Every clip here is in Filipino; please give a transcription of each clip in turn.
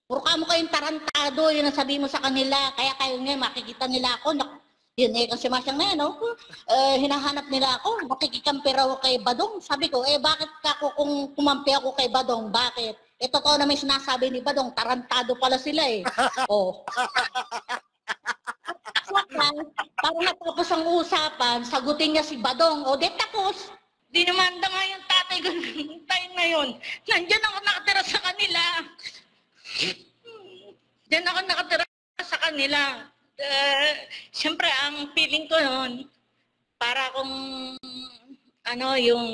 Puro ka mo kayong tarantado, yun ang sabi mo sa kanila. Kaya kayo ngayon, makikita nila ako. Yun eh, kasi masyang na yan, no? Hinahanap nila ako, makikikampi raw kay Badong. Sabi ko, bakit ako kung kumampi ako kay Badong? Bakit? Totoo na may sinasabi ni Badong, tarantado pala sila eh. Oh. Parang natapos ang usapan, sagutin niya si Badong. O, di tapos. Dinamanda nga yung tatay ko ng time na yun. Nandiyan ako nakatira sa kanila. Diyan ako nakatira sa kanila. Siyempre, ang feeling ko noon, para kung yung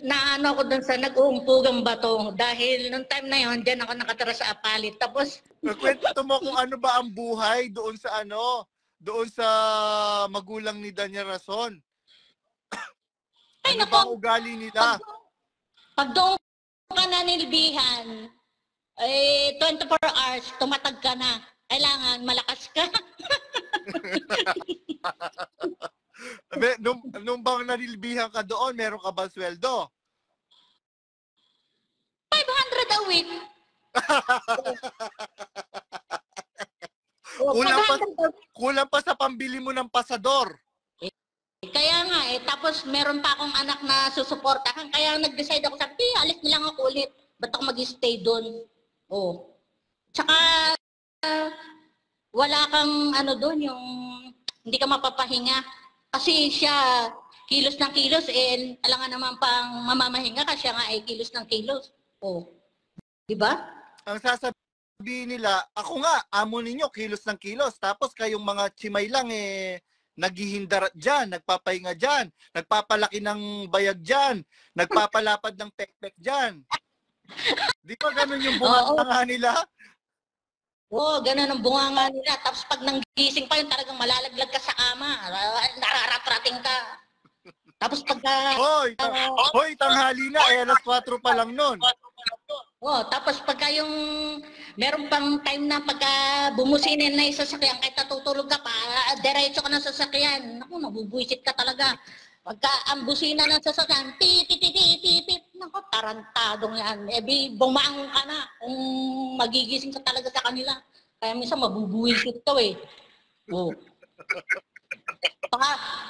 naano ko dun sa nag-uumpugang bato. Dahil nung time na yun, diyan ako nakatira sa Apalit. Tapos, kwento mo kung ano ba ang buhay doon sa doon sa magulang ni Danya Rason. Ano ba ang ugali nila? Pag doon ka na nilbihan, 24 hours, tumatag ka na. Kailangan malakas ka. nung bang nanilbihan ka doon, meron ka ba sweldo? 500 a week. Kulang pa sa pambili mo ng pasador. Kaya nga tapos meron pa akong anak na susuportahan. Kaya nag-decide ako, sabi, alis nilang ako ulit. Ba't ako mag-stay doon? Tsaka, wala kang doon, yung hindi ka mapapahinga. Kasi siya, kilos ng kilos, alangan naman pang mamamahinga kasi siya nga ay kilos ng kilos. Diba? Ang sasabihin nila, ako nga, amo ninyo, kilos ng kilos. Tapos kayong mga chimay lang, naghihindar dyan, nagpapahinga dyan, nagpapalaki ng bayag dyan, nagpapalapad ng pekpek dyan. Di ba ganun yung bunganga nila? Ganun ang bunganga nila. Tapos pag nanggising pa yun, talagang malalaglag ka sa kama. Nararatrating ka. Tapos pagka... Hoy, tanghali na, alas 4 pa lang nun. Tapos pagka yung meron pang time na pagka bumusinin na yung sasakyan, kahit natutulog ka pa, diretso ka ng sasakyan. Naku, nabubuisit ka talaga. Pagka ang busina ng sasakyan, pip, pip, pip, pip, pip. Naku, tarantadong yan. Bumangon ka na kung magigising ka talaga sa kanila. Kaya minsan mabubuisit ka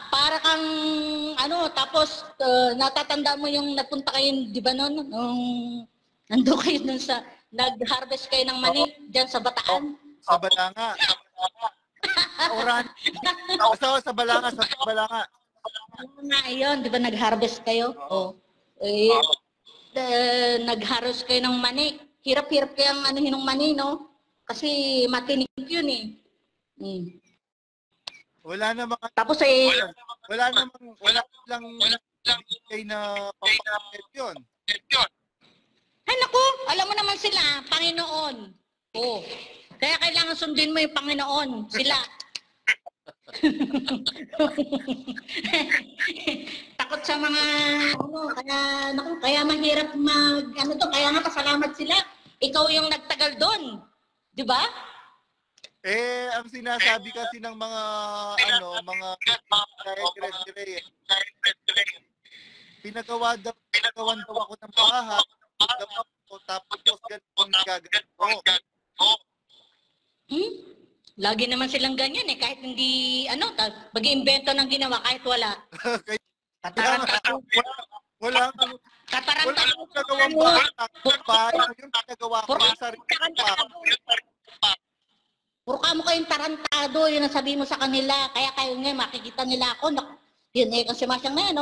para kang tapos natatanda mo yung napunta kayo, di ba noon? Nandun kayo dun sa, nag-harvest kayo ng mani dyan sa Bataan. Sa Balanga. Sa Balanga. Yun, di ba nag-harvest kayo? Nag-harvest kayo ng mani. Hirap-hirap kayang ng mani, no? Kasi matinig yun Wala namang... Tapos wala lang na pampakit yun. Ay naku, alam mo naman sila, Panginoon. Kaya kailangan sundin mo yung Panginoon, sila. Takot sa mga kaya mahirap kaya nga pasalamat sila. Ikaw yung nagtagal doon. 'Di ba? Ang sinasabi kasi ng mga pinagawan daw ako ng bahay. Tapos ganun gagawin ko. Lagi naman silang ganyan kahit hindi mag-iimbento ng ginawa kahit wala. Wala kang nagawang bahay. Yung pinagawa ko sa sarili ko. Puro ka mo kayong tarantado, yun ang sabi mo sa kanila. Kaya kayo ngayon, makikita nila ako. Yun kasi masyang na yan,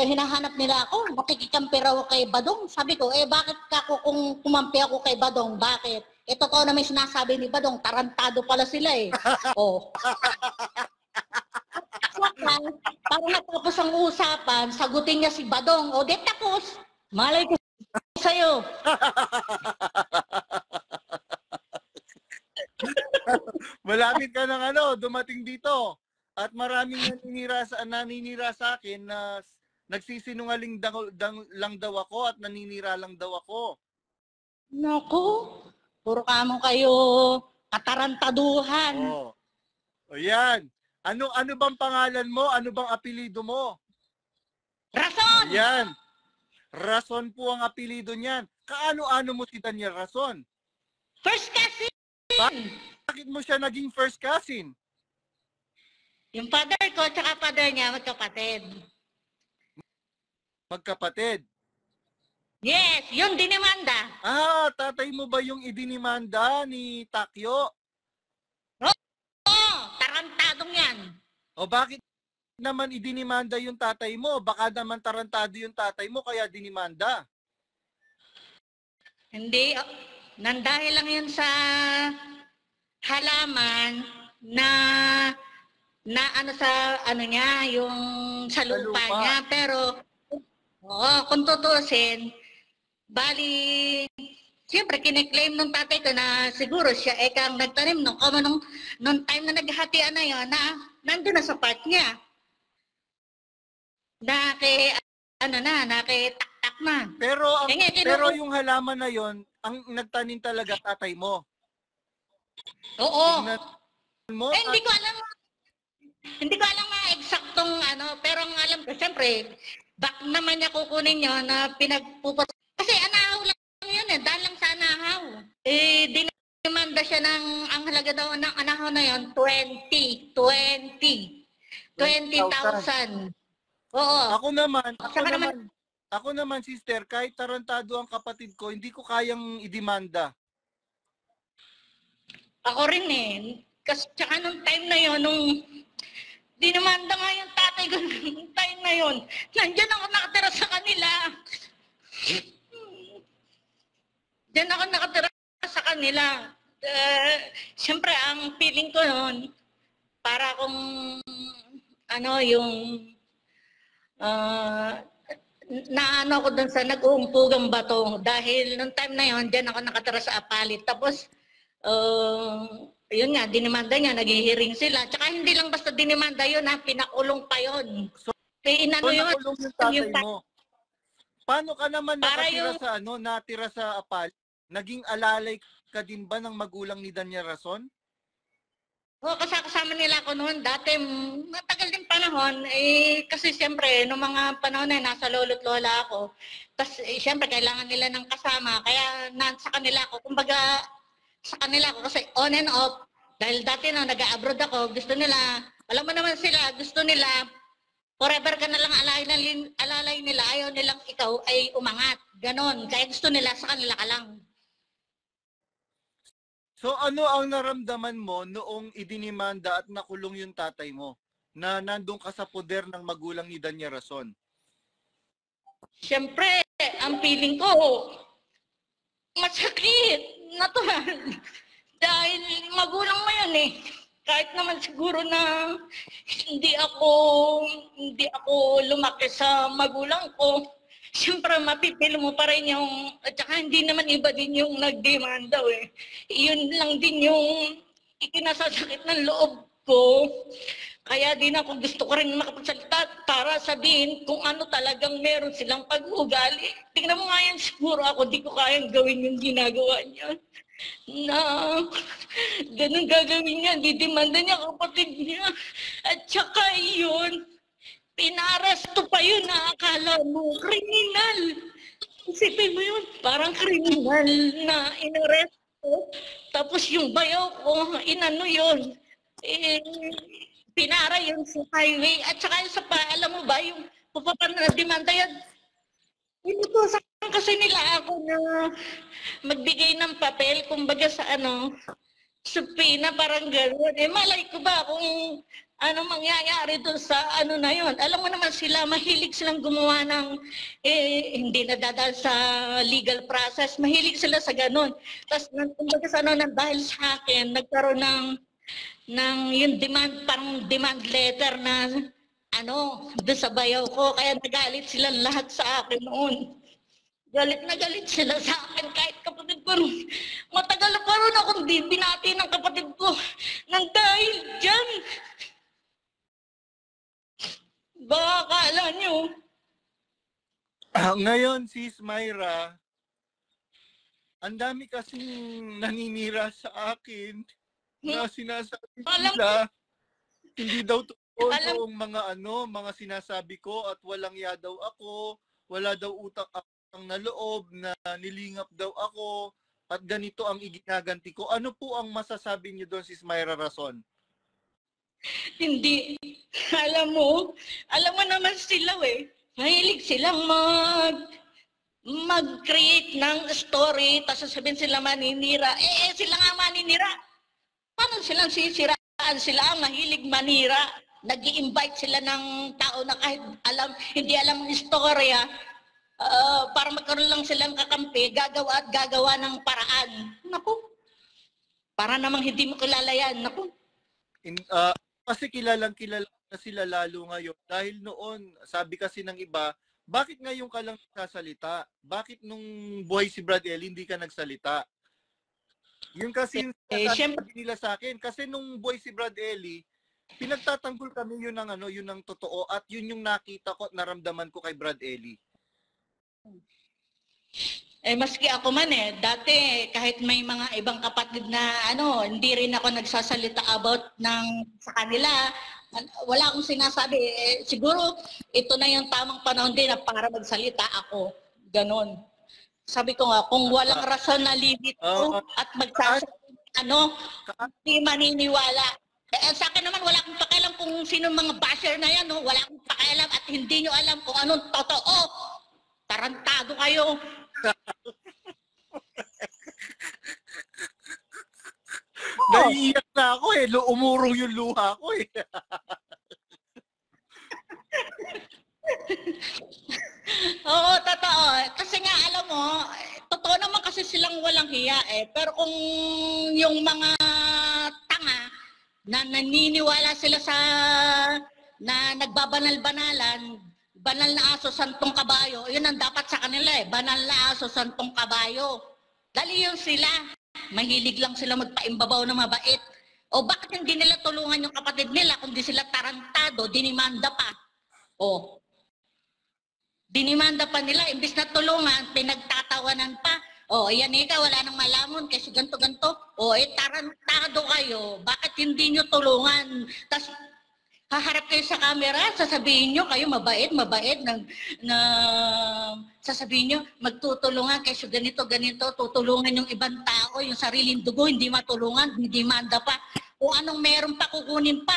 hinahanap nila ako. Makikikampi raw kay Badong. Sabi ko, bakit ako kung kumampi ako kay Badong? Bakit? Totoo na may sinasabi ni Badong, tarantado pala sila Parang natapos ang usapan, sagutin niya si Badong. O, di tapos. Malay ko sa'yo. Malapit ka ng dumating dito. At maraming naninira sa akin na nagsisinungaling lang daw ako at naninira lang daw ako. Naku, puro kamo kayo katarantaduhan. O yan. Ano bang pangalan mo? Ano bang apelido mo? Rason! Yan. Rason po ang apelido niyan. Kaano-ano mo si Daniel Rason? First cousin! Bakit mo siya naging first cousin? Yung father ko tsaka father niya, magkapatid. Magkapatid? Yes, yun dinimanda. Tatay mo ba yung idinimanda ni Takyo? Oo, tarantadong yan. O bakit naman idinimanda yung tatay mo? Baka naman tarantado yung tatay mo kaya dinimanda. Hindi, nandahil lang yun sa halaman na ano sa ano niya, yung sa lupa niya. Pero, kung tutusin, bali, siyempre kiniklaim ng tatay ko na siguro siya kang nagtanim nung time na naghatian na yun, na nandun na sa part niya. Nakitaktak na. Pero yung halaman na yon, ang nagtanim talaga tatay mo. Oo. Hindi ko alam nga eksaktong pero ang alam ko, siyempre, back naman niya kukunin niyo na pinagpupos. Kasi anahaw lang yun dahil lang sa anahaw. Dinimanda siya ang halaga daw ng anahaw na yun, 20,000. Oo. Ako naman, sister, kahit tarantado ang kapatid ko, hindi ko kayang idemanda. Ako rin Kasi tsaka nung time na yun, nung dinimanda nga yung tatay ko nung time na yun, nandiyan ako nakatira sa kanila. Diyan ako nakatira sa kanila. Siyempre, ang feeling ko noon, para kung naano ako dun sa nag-uumpugang bato dahil nung time na yon diyan ako nakatira sa Apalit. Tapos yun nga, dinimanda niya, naghihiring sila. Tsaka hindi lang basta dinimanda yun, pinakulong pa yun. So nakulong yung tatay mo. Paano ka naman natira sa Apalit? Naging alalay ka din ba ng magulang ni Danya Rason? Oo, kasama nila ako noon. Dati, matagal din panahon. Kasi siyempre, noong mga panahon na nasa lolo't lola ako. Tapos, siyempre, kailangan nila ng kasama. Kaya, nasa kanila ako. Kumbaga, sa kanila ako kasi on and off. Dahil dati nag-abroad ako, gusto nila, alam mo naman sila, gusto nila, forever ka na lang alalay nila. Ayaw nilang ikaw ay umangat. Ganon. Kaya gusto nila, sa kanila ka lang. So ano ang naramdaman mo noong idinimanda at nakulong yung tatay mo? Na nandun ka sa poder ng magulang ni Danya Rason? Siyempre, ang feeling ko, masakit, natural. Dahil magulang mo yun Kahit naman siguro na hindi ako lumaki sa magulang ko, siyempre mapipil mo pa rin at saka hindi naman iba din yung nagdemanda Yun lang din yung ikinasasakit ng loob ko. Kaya din ako gusto ko rin makapagsalita para sabihin kung ano talagang meron silang pag-ugali. Tingnan mo nga yan, siguro ako di ko kayang gawin yung ginagawa niya. Na ganun gagawin niya, didemanda niya kapatid niya. At saka yun, pinaresto pa yun na akala mo, kriminal. Isipin mo yun, parang kriminal na inaresto. Tapos yung bayaw ko, inano yun, pinara yun sa highway. At saka yung alam mo ba, yung papapanademanda yan, inutusan kasi nila ako na magbigay ng papel, kumbaga sa supina, parang gano'n. Malay ko ba kung ano mangyayari doon sa na yun. Alam mo naman sila, mahilig silang gumawa ng, hindi nadadal sa legal process, mahilig sila sa gano'n. Tapos, kumbaga sa dahil sa akin, nagkaroon ng yung parang demand letter na doon sa bayaw ko, kaya nagalit silang lahat sa akin noon. Galit na galit sila sa akin kahit kapatid ko. Matagal pa rin akong binati ng kapatid ko nang dahil dyan. Baka akala nyo. Ngayon, Sis Myra, ang dami kasing naninira sa akin na sinasabi nila, hindi daw totoo yung mga sinasabi ko at walang ya daw ako, wala daw utang na loob, na nilingap daw ako, at ganito ang iginaganti ko. Ano po ang masasabi niyo doon, Sis Myra Rason? Hindi. Alam mo naman sila mahilig silang mag-create ng story, tapos sasabihin sila maninira. Sila nga maninira. Paano silang sisiraan? Sila ang mahilig manira. Nag-i-invite sila ng tao na kahit hindi alam ng istorya, para magkaroon lang silang kakampi, gagawa at gagawa ng paraan. Naku, para namang hindi mo kilala yan. Naku. Kasi kilalang kilala na sila lalo ngayon. Dahil noon, sabi kasi ng iba, bakit ngayon ka lang nagsasalita? Bakit nung buhay si Brad Ellie, hindi ka nagsalita? Yun kasi yung sabi nila sa akin. Kasi nung buhay si Brad Ellie, pinagtatanggol kami yun ng totoo at yun yung nakita ko at naramdaman ko kay Brad Ellie. Maski ako man dati kahit may mga ibang kapatid na hindi rin ako nagsasalita about sa kanila. Wala akong sinasabi. Siguro ito na yung tamang panahon din na para magsalita ako. Ganon. Sabi ko nga, kung walang rason na limit ko at magsasalita, hindi maniniwala. Sa akin naman, wala akong pakialam kung sino mga basher na yan. Wala akong pakialam at hindi nyo alam kung anong totoo. Tarantado kayo. Naiiyak na ako umurong yung luha ko Oo, totoo. Kasi nga, alam mo, totoo naman kasi silang walang hiya Pero kung yung mga tanga na naniniwala sila sa na nagbabanal-banalan, banal na aso, santong kabayo, yun ang dapat sa kanila banal na aso, santong kabayo. Dali yun sila. Mahilig lang sila magpaimbabaw na mabait. O bakit hindi nila tulungan yung kapatid nila kundi sila tarantado, dinimanda pa. Dinimanda pa nila, imbis na tulungan, pinagtatawanan pa. Ayan wala nang malamon kasi ganto-ganto. Tarantado kayo, bakit hindi nyo tulungan? Tas haharap kayo sa camera, sasabihin nyo kayo mabait, sasabihin nyo magtutulungan kasi ganito, tutulungan yung ibang tao, yung sariling dugo, hindi matulungan, hindi manda pa. Kung anong meron pa, kukunin pa.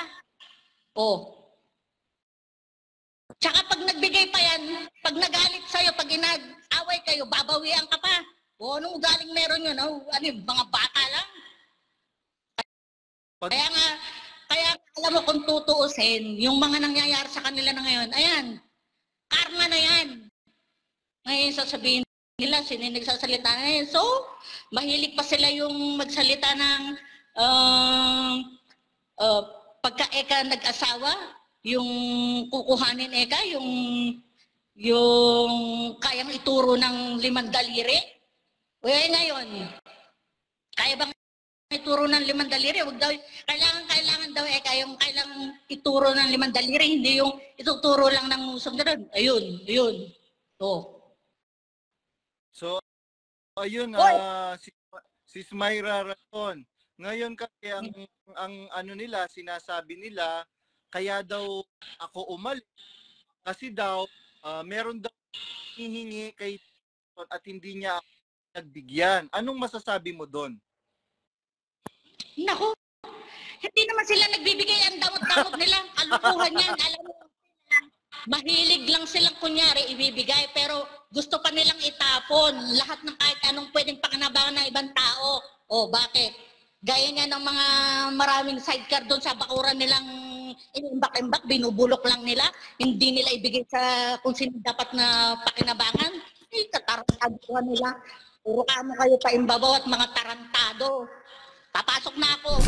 Tsaka pag nagbigay pa yan, pag nagalit sa'yo, pag inag-away kayo, babawian ka pa. Anong ugaling meron yun? Mga bata lang? Kaya alam mo kung tutuusin, yung mga nangyayari sa kanila na ngayon, ayan, karma na yan. Ngayon sasabihin nila, sino yung nagsasalita na yan. So, mahilig pa sila yung magsalita ng pagka-eka nag-asawa, yung kukuhanin yung kayang ituro ng 5 daliri. Ngayon, kaya bang ituro ng 5 daliri? Wag daw, kailangan daw yung kailangan ituro ng 5 daliri, hindi yung ituturo lang ng usong gano'n. Ayun. So, ayun, Sis Myra Rason. Ngayon kasi ang nila, sinasabi nila, kaya daw ako umalis. Kasi daw, meron daw hihingi kay at hindi niya ako nagbigyan. Anong masasabi mo doon? Naku, hindi naman sila nagbibigay, ang damot-damot nila. Kalukuhan yan. Alam mo, mahilig lang silang kunyari ibibigay, pero gusto pa nilang itapon lahat ng kahit anong pwedeng pakinabangan ng ibang tao. Bakit? Gaya nga ng mga maraming sidecar doon sa bakuran nilang inimbak-imbak, binubulok lang nila, hindi nila ibigay sa kung sino dapat na pakinabangan. Katarantado nila. Puro kamo kayo pa imbabaw at mga tarantado. Papasok na ako.